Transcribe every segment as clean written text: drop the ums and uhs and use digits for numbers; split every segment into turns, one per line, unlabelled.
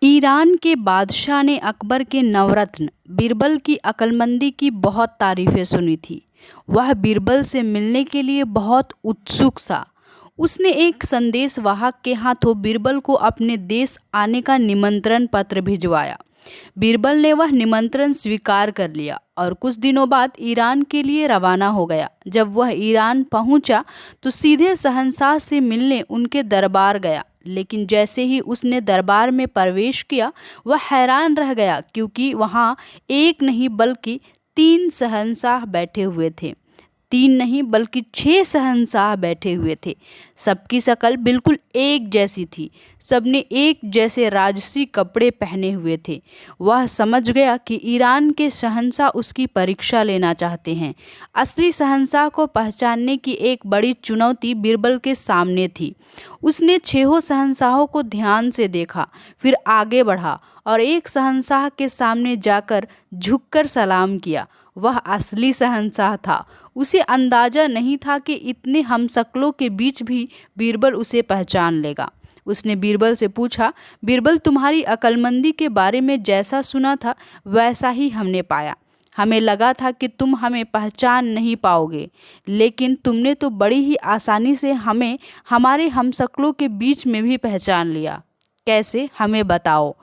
Iran के बादशाह ने अकबर के नवरत्न बीरबल की अक्लमंदी की बहुत तारीफ़ें सुनी थी। वह बीरबल से मिलने के लिए बहुत उत्सुक था। उसने एक संदेशवाहक के हाथों बीरबल को अपने देश आने का निमंत्रण पत्र भिजवाया। बीरबल ने वह निमंत्रण स्वीकार कर लिया और कुछ दिनों बाद ईरान के लिए रवाना हो गया। जब वह ईरान पहुंचा तो सीधे शहंशाह से मिलने उनके दरबार गया, लेकिन जैसे ही उसने दरबार में प्रवेश किया वह हैरान रह गया, क्योंकि वहाँ एक नहीं बल्कि 3 शहंशाह बैठे हुए थे। 3 नहीं बल्कि 6 शहंशाह बैठे हुए थे। सबकी शक्ल बिल्कुल एक जैसी थी। सबने एक जैसे राजसी कपड़े पहने हुए थे। वह समझ गया कि ईरान के शहंशाह उसकी परीक्षा लेना चाहते हैं। असली शहंशाह को पहचानने की एक बड़ी चुनौती बीरबल के सामने थी। उसने 6 शहंशाहों को ध्यान से देखा, फिर आगे बढ़ा और एक शहंशाह के सामने जाकर झुककर सलाम किया। वह असली शहंशाह था। उसे अंदाज़ा नहीं था कि इतने हमशक्लों के बीच भी बीरबल उसे पहचान लेगा। उसने बीरबल से पूछा, बीरबल, तुम्हारी अक्लमंदी के बारे में जैसा सुना था वैसा ही हमने पाया। हमें लगा था कि तुम हमें पहचान नहीं पाओगे, लेकिन तुमने तो बड़ी ही आसानी से हमें हमारे हमशक्लों के बीच में भी पहचान लिया। कैसे, हमें बताओ।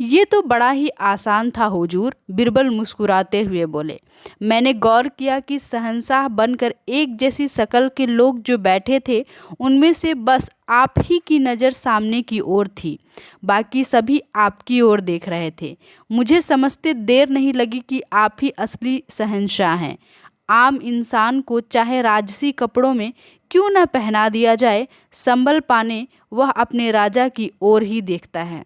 ये तो बड़ा ही आसान था हुजूर, बीरबल मुस्कुराते हुए बोले। मैंने गौर किया कि शहंशाह बनकर एक जैसी शक्ल के लोग जो बैठे थे उनमें से बस आप ही की नज़र सामने की ओर थी। बाकी सभी आपकी ओर देख रहे थे। मुझे समझते देर नहीं लगी कि आप ही असली शहंशाह हैं। आम इंसान को चाहे राजसी कपड़ों में क्यों न पहना दिया जाए, संभल पाने वह अपने राजा की ओर ही देखता है।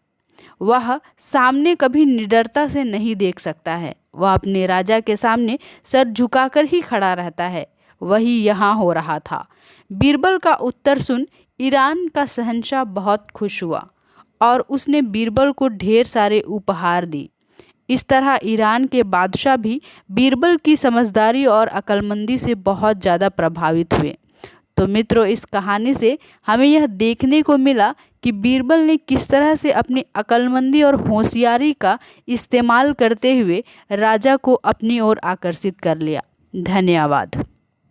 वह सामने कभी निडरता से नहीं देख सकता है। वह अपने राजा के सामने सर झुकाकर ही खड़ा रहता है। वही यहाँ हो रहा था। बीरबल का उत्तर सुन ईरान का शहंशाह बहुत खुश हुआ और उसने बीरबल को ढेर सारे उपहार दी। इस तरह ईरान के बादशाह भी बीरबल की समझदारी और अक्लमंदी से बहुत ज़्यादा प्रभावित हुए। तो मित्रों, इस कहानी से हमें यह देखने को मिला कि बीरबल ने किस तरह से अपनी अक्लमंदी और होशियारी का इस्तेमाल करते हुए राजा को अपनी ओर आकर्षित कर लिया। धन्यवाद।